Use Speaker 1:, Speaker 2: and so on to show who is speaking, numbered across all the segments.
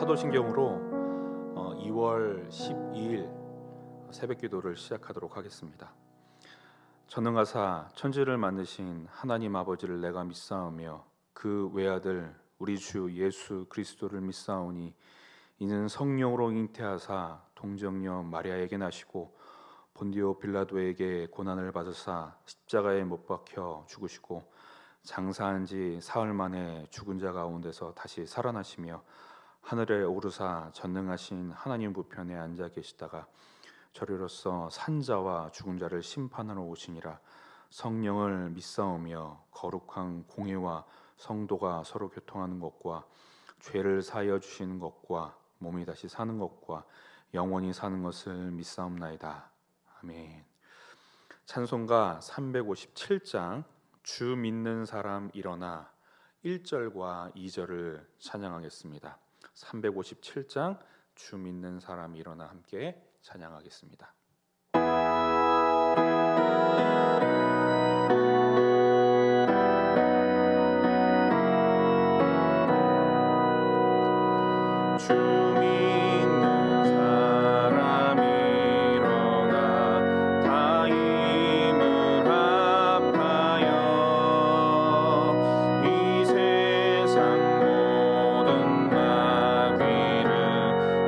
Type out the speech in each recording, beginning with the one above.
Speaker 1: 사도신경으로 2월 12일 새벽기도를 시작하도록 하겠습니다. 전능하사 천지를 만드신 하나님 아버지를 내가 믿사오며 그 외아들 우리 주 예수 그리스도를 믿사오니 이는 성령으로 잉태하사 동정녀 마리아에게 나시고 본디오 빌라도에게 고난을 받으사 십자가에 못 박혀 죽으시고 장사한 지 사흘 만에 죽은 자 가운데서 다시 살아나시며 하늘에 오르사 전능하신 하나님 우편에 앉아 계시다가 저리로서 산자와 죽은 자를 심판하러 오시니라. 성령을 믿사오며 거룩한 공회와 성도가 서로 교통하는 것과 죄를 사하여 주시는 것과 몸이 다시 사는 것과 영원히 사는 것을 믿사옵나이다. 아멘. 찬송가 357장 주 믿는 사람 일어나 1절과 2절을 찬양하겠습니다. 357장 주 믿는 사람 일어나 함께 찬양하겠습니다. 주 믿는 사람 일어나 다 힘을 합하여 이 세상 모든 마귀를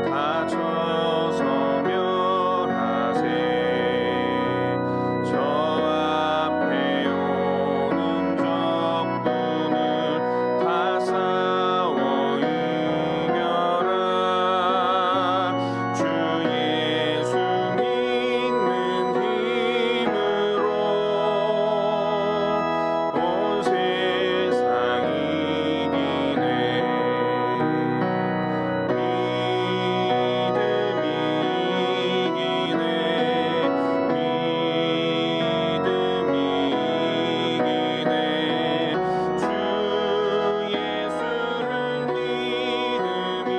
Speaker 1: 다 쳐서 멸하세. 저 앞에 오는 적군을 다 싸워 이겨라. 주 예수 믿는 힘으로 온 세상 이기네. 믿음이 이기네. 믿음이 이기네. 주 예수를 믿음이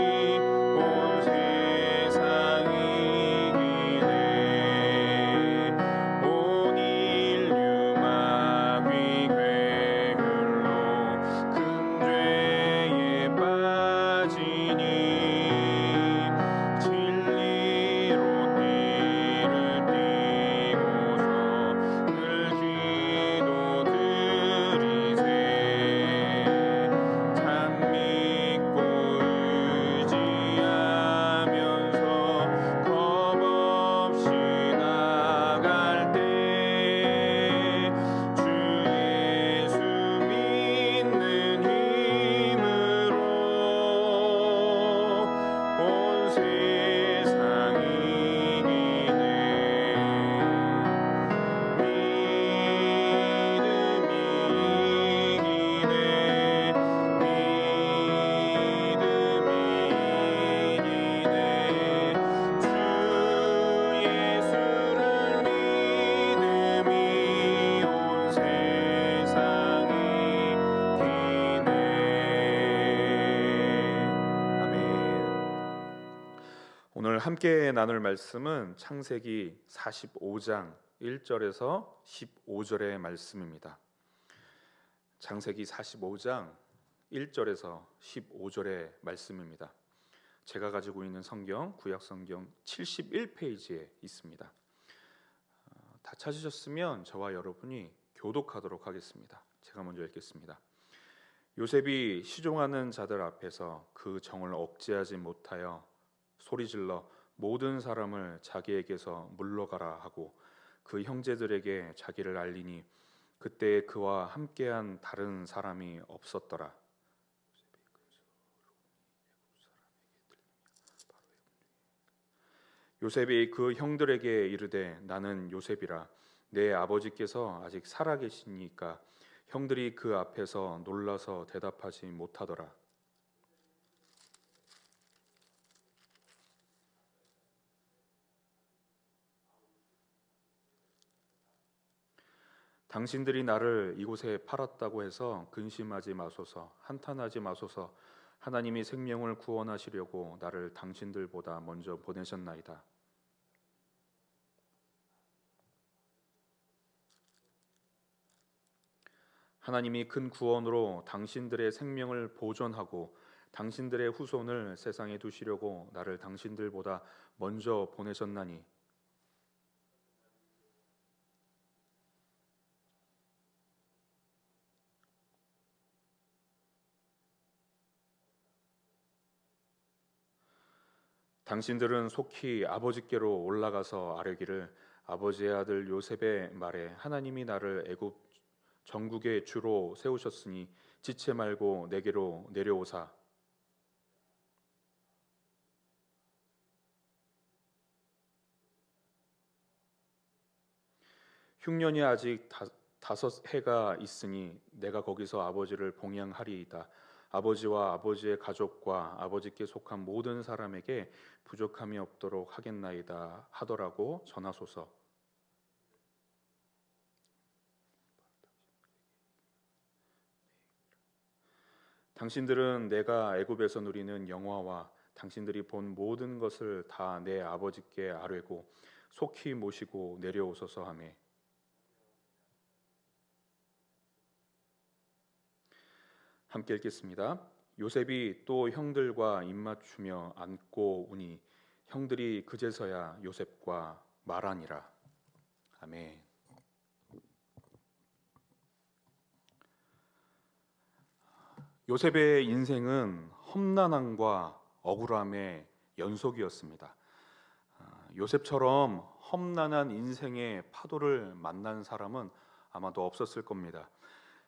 Speaker 1: 온 세상 이기네. 온 인류 마귀 괴율로 큰 죄에 빠지니 진리로 띠를 띠고서 늘 기도드리세. 참 믿고 의지하면서 겁없이 나갈 때 주 예수 믿는 힘으로 온 세상 이기네. 믿음이 이기네. 믿음이 이기네. 주 예수를 믿음이 온 세상 이기네. 아멘. 오늘 함께 나눌 말씀은 창세기 45장 1절에서 15절의 말씀입니다. 창세기 45장 1절에서 15절의 말씀입니다. 제가 가지고 있는 성경 구약성경 71페이지에 있습니다. 다 찾으셨으면 저와 여러분이 교독하도록 하겠습니다. 제가 먼저 읽겠습니다. 요셉이 시종하는 자들 앞에서 그 정을 억제하지 못하여 소리질러 모든 사람을 자기에게서 물러가라 하고 그 형제들에게 자기를 알리니 그때 그와 함께한 다른 사람이 없었더라. 요셉이 그 형들에게 이르되 나는 요셉이라. 내 아버지께서 아직 살아계시니까 형들이 그 앞에서 놀라서 대답하지 못하더라. 당신들이 나를 이곳에 팔았다고 해서 근심하지 마소서. 한탄하지 마소서. 하나님이 생명을 구원하시려고 나를 당신들보다 먼저 보내셨나이다. 하나님이 큰 구원으로 당신들의 생명을 보존하고 당신들의 후손을 세상에 두시려고 나를 당신들보다 먼저 보내셨나니 당신들은 속히 아버지께로 올라가서 아뢰기를 아버지의 아들 요셉의 말에 하나님이 나를 애굽 전국의 주로 세우셨으니 지체 말고 내게로 내려오사 흉년이 아직 다섯 해가 있으니 내가 거기서 아버지를 봉양하리이다. 아버지와 아버지의 가족과 아버지께 속한 모든 사람에게 부족함이 없도록 하겠나이다 하더라고 전하소서. 당신들은 내가 애굽에서 누리는 영화와 당신들이 본 모든 것을 다 내 아버지께 아뢰고 속히 모시고 내려오소서 하매 함께 읽겠습니다. 요셉이 또 형들과 입맞추며 안고 우니 형들이 그제서야 요셉과 말하니라. 아멘. 요셉의 인생은 험난함과 억울함의 연속이었습니다. 요셉처럼 험난한 인생의 파도를 만난 사람은 아마도 없었을 겁니다.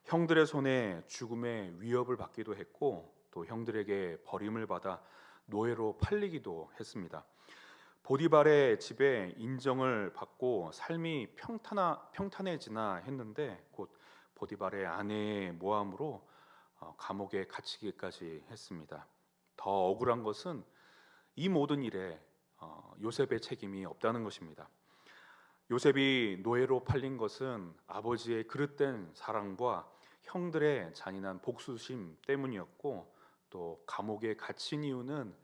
Speaker 1: 형들의 손에 죽음의 위협을 받기도 했고 또 형들에게 버림을 받아 노예로 팔리기도 했습니다. 보디발의 집에 인정을 받고 삶이 평탄해지나 했는데 곧 보디발의 아내의 모함으로 감옥에 갇히기까지 했습니다. 더 억울한 것은 이 모든 일에 요셉의 책임이 없다는 것입니다. 요셉이 노예로 팔린 것은 아버지의 그릇된 사랑과 형들의 잔인한 복수심 때문이었고 또 감옥에 갇힌 이유는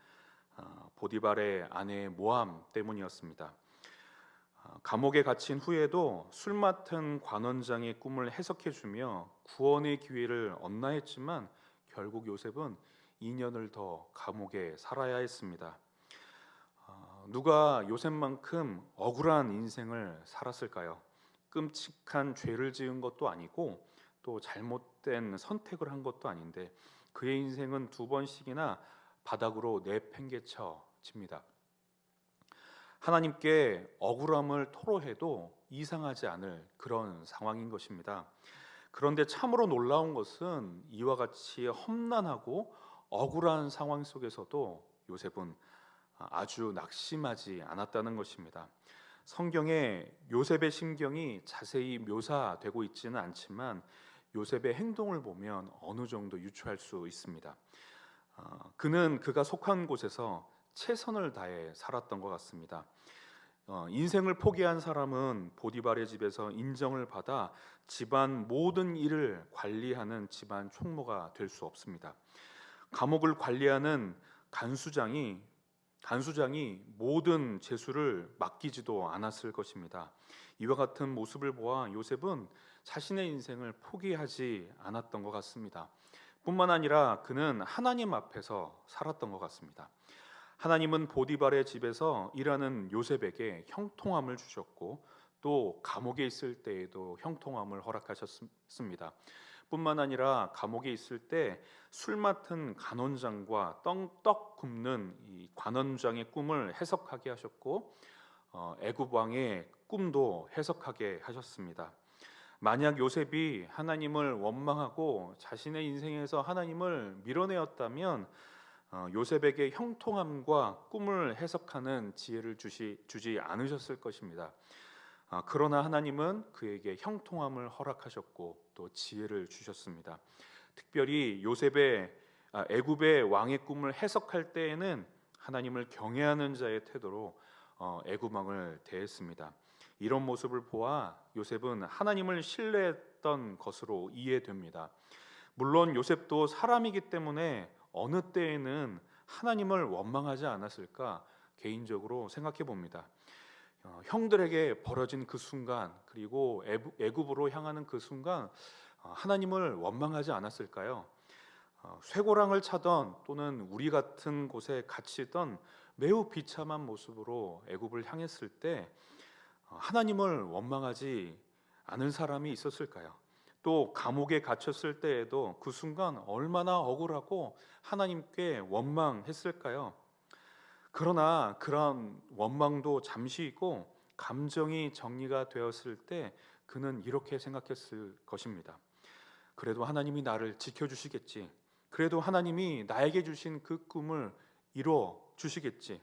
Speaker 1: 보디발의 아내의 모함 때문이었습니다. 감옥에 갇힌 후에도 술 맡은 관원장의 꿈을 해석해주며 구원의 기회를 얻나 했지만 결국 요셉은 2년을 더 감옥에 살아야 했습니다. 누가 요셉만큼 억울한 인생을 살았을까요? 끔찍한 죄를 지은 것도 아니고 또 잘못된 선택을 한 것도 아닌데 그의 인생은 2번씩이나 바닥으로 내팽개쳐집니다. 하나님께 억울함을 토로해도 이상하지 않을 그런 상황인 것입니다. 그런데 참으로 놀라운 것은 이와 같이 험난하고 억울한 상황 속에서도 요셉은 아주 낙심하지 않았다는 것입니다. 성경에 요셉의 심경이 자세히 묘사되고 있지는 않지만 요셉의 행동을 보면 어느 정도 유추할 수 있습니다. 그는 그가 속한 곳에서 최선을 다해 살았던 것 같습니다. 인생을 포기한 사람은 보디발의 집에서 인정을 받아 집안 모든 일을 관리하는 집안 총무가 될 수 없습니다. 감옥을 관리하는 간수장이 모든 죄수를 맡기지도 않았을 것입니다. 이와 같은 모습을 보아 요셉은 자신의 인생을 포기하지 않았던 것 같습니다. 뿐만 아니라 그는 하나님 앞에서 살았던 것 같습니다. 하나님은 보디발의 집에서 일하는 요셉에게 형통함을 주셨고 또 감옥에 있을 때에도 형통함을 허락하셨습니다. 뿐만 아니라 감옥에 있을 때 술 맡은 간원장과 떡 굽는 이 관원장의 꿈을 해석하게 하셨고 애굽 왕의 꿈도 해석하게 하셨습니다. 만약 요셉이 하나님을 원망하고 자신의 인생에서 하나님을 밀어내었다면 요셉에게 형통함과 꿈을 해석하는 지혜를 주지 않으셨을 것입니다. 그러나 하나님은 그에게 형통함을 허락하셨고 또 지혜를 주셨습니다. 특별히 요셉의 애굽의 왕의 꿈을 해석할 때에는 하나님을 경외하는 자의 태도로 애굽 왕을 대했습니다. 이런 모습을 보아 요셉은 하나님을 신뢰했던 것으로 이해됩니다. 물론 요셉도 사람이기 때문에 어느 때에는 하나님을 원망하지 않았을까 개인적으로 생각해 봅니다. 형들에게 벌어진 그 순간 그리고 애굽으로 향하는 그 순간 하나님을 원망하지 않았을까요? 쇠고랑을 차던 또는 우리 같은 곳에 갇히던 매우 비참한 모습으로 애굽을 향했을 때 하나님을 원망하지 않은 사람이 있었을까요? 또 감옥에 갇혔을 때에도 그 순간 얼마나 억울하고 하나님께 원망했을까요? 그러나 그런 원망도 잠시이고 감정이 정리가 되었을 때 그는 이렇게 생각했을 것입니다. 그래도 하나님이 나를 지켜주시겠지. 그래도 하나님이 나에게 주신 그 꿈을 이루어 주시겠지.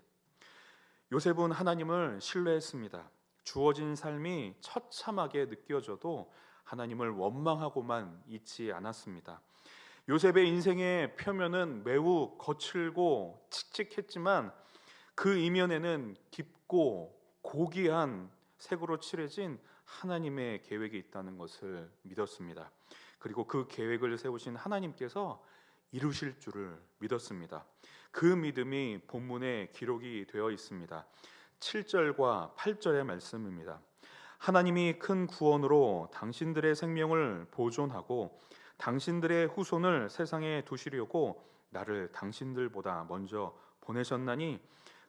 Speaker 1: 요셉은 하나님을 신뢰했습니다. 주어진 삶이 처참하게 느껴져도 하나님을 원망하고만 있지 않았습니다. 요셉의 인생의 표면은 매우 거칠고 칙칙했지만 그 이면에는 깊고 고귀한 색으로 칠해진 하나님의 계획이 있다는 것을 믿었습니다. 그리고 그 계획을 세우신 하나님께서 이루실 줄을 믿었습니다. 그 믿음이 본문에 기록이 되어 있습니다. 7절과 8절의 말씀입니다. 하나님이 큰 구원으로 당신들의 생명을 보존하고 당신들의 후손을 세상에 두시려고 나를 당신들보다 먼저 보내셨나니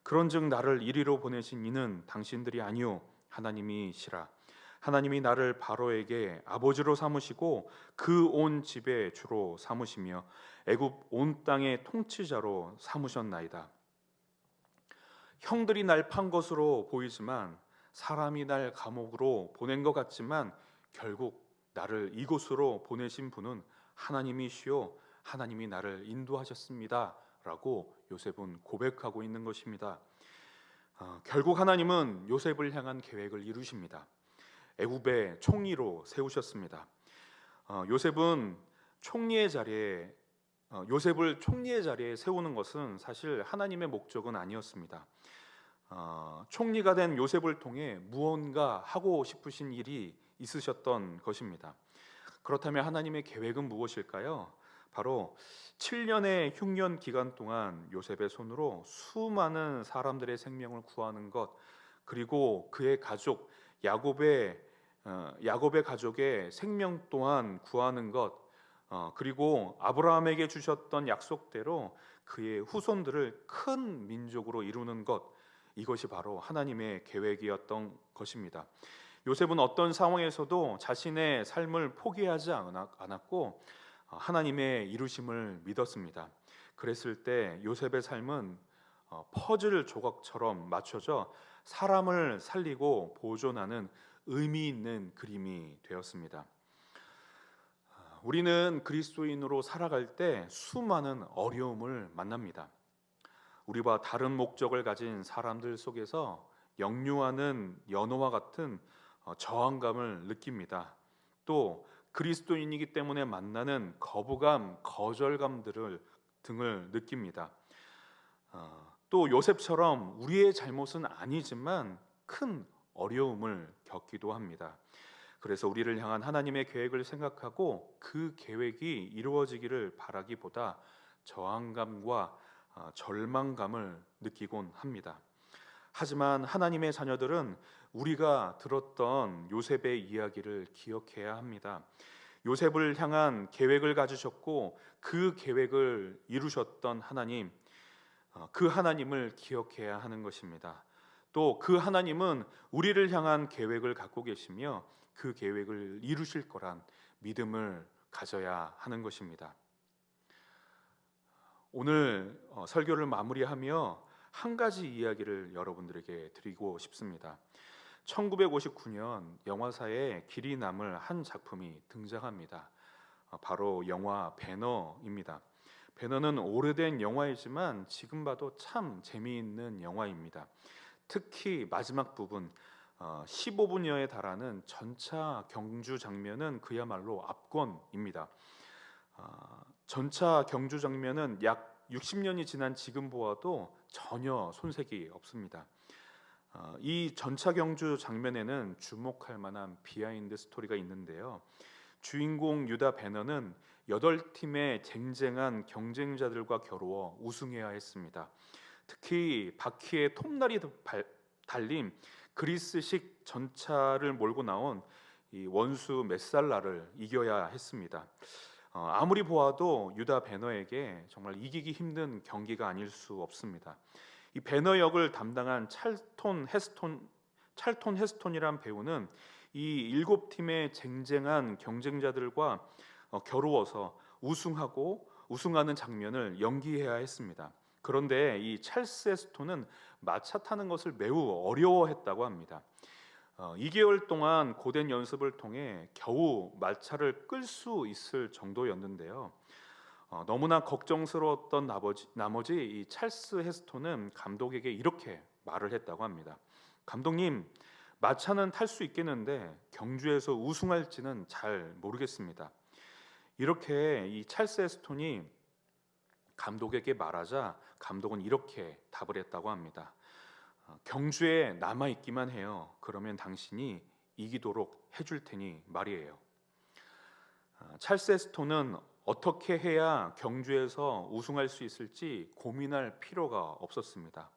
Speaker 1: 그런즉 나를 이리로 보내신 이는 당신들이 아니요 하나님이시라. 하나님이 나를 바로에게 아버지로 삼으시고 그 온 집의 주로 삼으시며 애굽 온 땅의 통치자로 삼으셨나이다. 형들이 날 판 것으로 보이지만 사람이 날 감옥으로 보낸 것 같지만 결국 나를 이곳으로 보내신 분은 하나님이시요 하나님이 나를 인도하셨습니다 라고 요셉은 고백하고 있는 것입니다. 결국 하나님은 요셉을 향한 계획을 이루십니다. 애굽의 총리로 세우셨습니다. 요셉을 총리의 자리에 세우는 것은 사실 하나님의 목적은 아니었습니다. 총리가 된 요셉을 통해 무언가 하고 싶으신 일이 있으셨던 것입니다. 그렇다면 하나님의 계획은 무엇일까요? 바로 7년의 흉년 기간 동안 요셉의 손으로 수많은 사람들의 생명을 구하는 것, 그리고 그의 가족 야곱의 가족의 생명 또한 구하는 것, 그리고 아브라함에게 주셨던 약속대로 그의 후손들을 큰 민족으로 이루는 것, 이것이 바로 하나님의 계획이었던 것입니다. 요셉은 어떤 상황에서도 자신의 삶을 포기하지 않았고 하나님의 이루심을 믿었습니다. 그랬을 때 요셉의 삶은 퍼즐 조각처럼 맞춰져 사람을 살리고 보존하는 의미 있는 그림이 되었습니다. 우리는 그리스도인으로 살아갈 때 수많은 어려움을 만납니다. 우리와 다른 목적을 가진 사람들 속에서 역류하는 연어와 같은 저항감을 느낍니다. 또 그리스도인이기 때문에 만나는 거부감, 거절감들을 등을 느낍니다. 또 요셉처럼 우리의 잘못은 아니지만 큰 어려움을 겪기도 합니다. 그래서 우리를 향한 하나님의 계획을 생각하고 그 계획이 이루어지기를 바라기보다 저항감과 절망감을 느끼곤 합니다. 하지만 하나님의 자녀들은 우리가 들었던 요셉의 이야기를 기억해야 합니다. 요셉을 향한 계획을 가지셨고 그 계획을 이루셨던 하나님, 그 하나님을 기억해야 하는 것입니다. 또 그 하나님은 우리를 향한 계획을 갖고 계시며 그 계획을 이루실 거란 믿음을 가져야 하는 것입니다. 오늘 설교를 마무리하며 한 가지 이야기를 여러분들에게 드리고 싶습니다. 1959년 영화사에 길이 남을 한 작품이 등장합니다. 바로 영화 배너입니다. 배너는 오래된 영화이지만 지금 봐도 참 재미있는 영화입니다. 특히 마지막 부분 15분여에 달하는 전차 경주 장면은 그야말로 압권입니다. 전차 경주 장면은 약 60년이 지난 지금 보아도 전혀 손색이 없습니다. 이 전차 경주 장면에는 주목할 만한 비하인드 스토리가 있는데요. 주인공 유다 배너는 8팀의 쟁쟁한 경쟁자들과 겨루어 우승해야 했습니다. 특히 바퀴에 톱날이 달린 그리스식 전차를 몰고 나온 이 원수 메살라를 이겨야 했습니다. 아무리 보아도 유다 배너에게 정말 이기기 힘든 경기가 아닐 수 없습니다. 이 배너 역을 담당한 찰톤 헤스톤이란 배우는 이 일곱 팀의 쟁쟁한 경쟁자들과 겨루어서 우승하는 장면을 연기해야 했습니다. 그런데 이 찰스 헤스톤은 마차 타는 것을 매우 어려워했다고 합니다. 2개월 동안 고된 연습을 통해 겨우 마차를 끌 수 있을 정도였는데요. 너무나 걱정스러웠던 나머지 이 찰스 헤스톤은 감독에게 이렇게 말을 했다고 합니다. 감독님, 마차는 탈 수 있겠는데 경주에서 우승할지는 잘 모르겠습니다. 이렇게 이 찰스 헤스톤이 감독에게 말하자 감독은 이렇게 답을 했다고 합니다. 경주에 남아 있기만 해요. 그러면 당신이 이기도록 해줄 테니 말이에요. 찰스 헤스톤은 어떻게 해야 경주에서 우승할 수 있을지 고민할 필요가 없었습니다.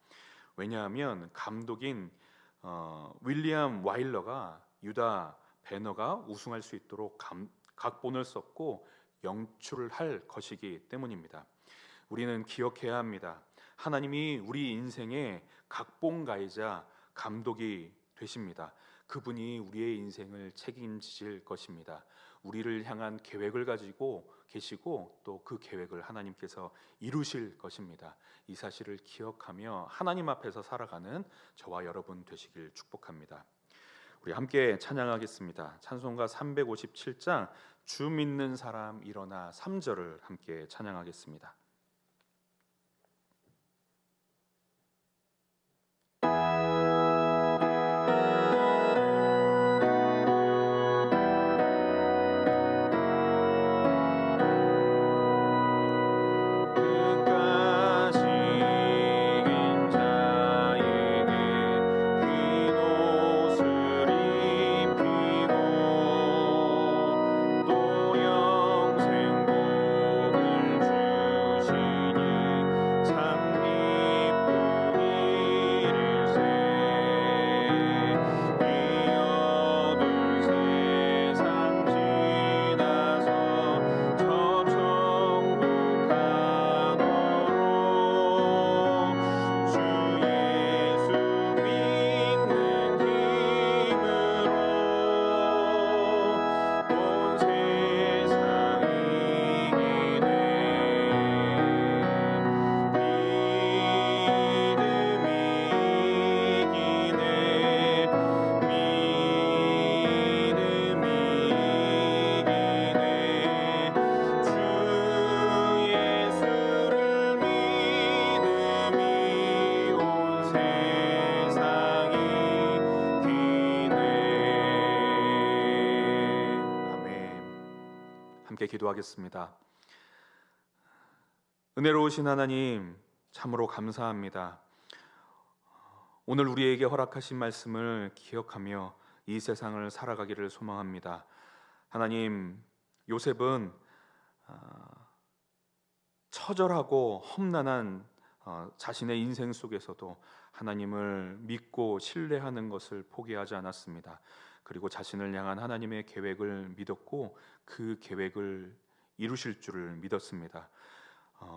Speaker 1: 왜냐하면 감독인 윌리엄 와일러가 유다 배너가 우승할 수 있도록 각본을 썼고 연출을 할 것이기 때문입니다. 우리는 기억해야 합니다. 하나님이 우리 인생의 각본가이자 감독이 되십니다. 그분이 우리의 인생을 책임지실 것입니다. 우리를 향한 계획을 가지고 계시고 또 그 계획을 하나님께서 이루실 것입니다. 이 사실을 기억하며 하나님 앞에서 살아가는 저와 여러분 되시길 축복합니다. 우리 함께 찬양하겠습니다. 찬송가 357장 주 믿는 사람 일어나 3절을 함께 찬양하겠습니다. 기도하겠습니다. 은혜로우신 하나님, 참으로 감사합니다. 오늘 우리에게 허락하신 말씀을 기억하며 이 세상을 살아가기를 소망합니다. 하나님, 요셉은 처절하고 험난한 자신의 인생 속에서도 하나님을 믿고 신뢰하는 것을 포기하지 않았습니다. 그리고 자신을 향한 하나님의 계획을 믿었고 그 계획을 이루실 줄을 믿었습니다.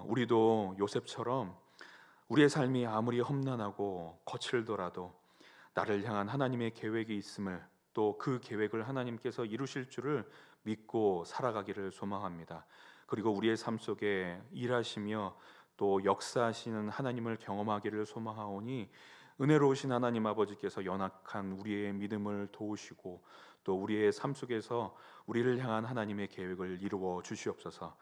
Speaker 1: 우리도 요셉처럼 우리의 삶이 아무리 험난하고 거칠더라도 나를 향한 하나님의 계획이 있음을, 또 그 계획을 하나님께서 이루실 줄을 믿고 살아가기를 소망합니다. 그리고 우리의 삶 속에 일하시며 또 역사하시는 하나님을 경험하기를 소망하오니 은혜로우신 하나님 아버지께서 연약한 우리의 믿음을 도우시고 또 우리의 삶 속에서 우리를 향한 하나님의 계획을 이루어 주시옵소서.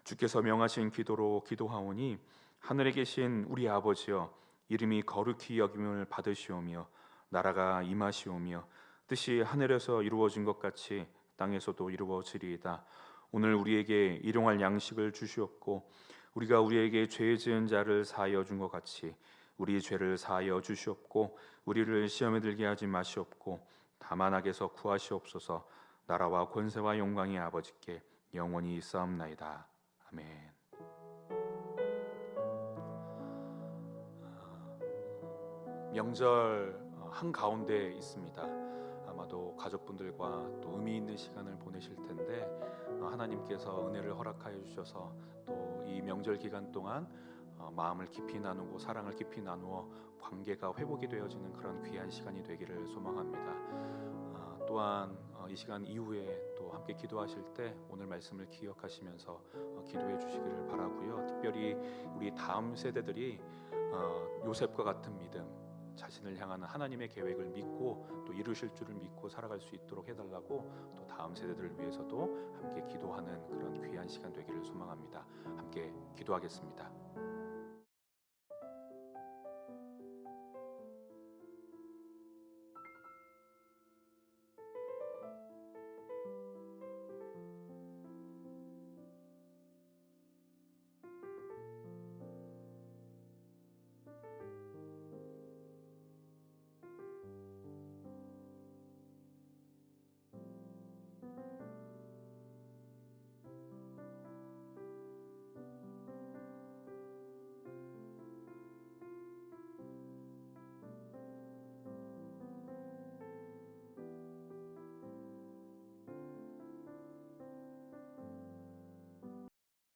Speaker 1: 주께서 명하신 기도로 기도하오니 하늘에 계신 우리 아버지여, 이름이 거룩히 여김을 받으시오며 나라가 임하시오며 뜻이 하늘에서 이루어진 것 같이 땅에서도 이루어지리이다. 오늘 우리에게 일용할 양식을 주시옵고 우리가 우리에게 죄 지은 자를 사하여 준 것 같이 우리 죄를 사하여 주시옵고 우리를 시험에 들게 하지 마시옵고 다만 악에서 구하시옵소서. 나라와 권세와 영광이 아버지께 영원히 있사옵나이다. 아멘. 명절 한가운데 있습니다. 아마도 가족분들과 또 의미 있는 시간을 보내실 텐데 하나님께서 은혜를 허락하여 주셔서 또 이 명절 기간 동안 마음을 깊이 나누고 사랑을 깊이 나누어 관계가 회복이 되어지는 그런 귀한 시간이 되기를 소망합니다. 또한 이 시간 이후에 또 함께 기도하실 때 오늘 말씀을 기억하시면서 기도해 주시기를 바라고요. 특별히 우리 다음 세대들이 요셉과 같은 믿음, 자신을 향하는 하나님의 계획을 믿고 또 이루실 줄을 믿고 살아갈 수 있도록 해달라고 또 다음 세대들을 위해서도 함께 기도하는 그런 귀한 시간 되기를 소망합니다. 함께 기도하겠습니다.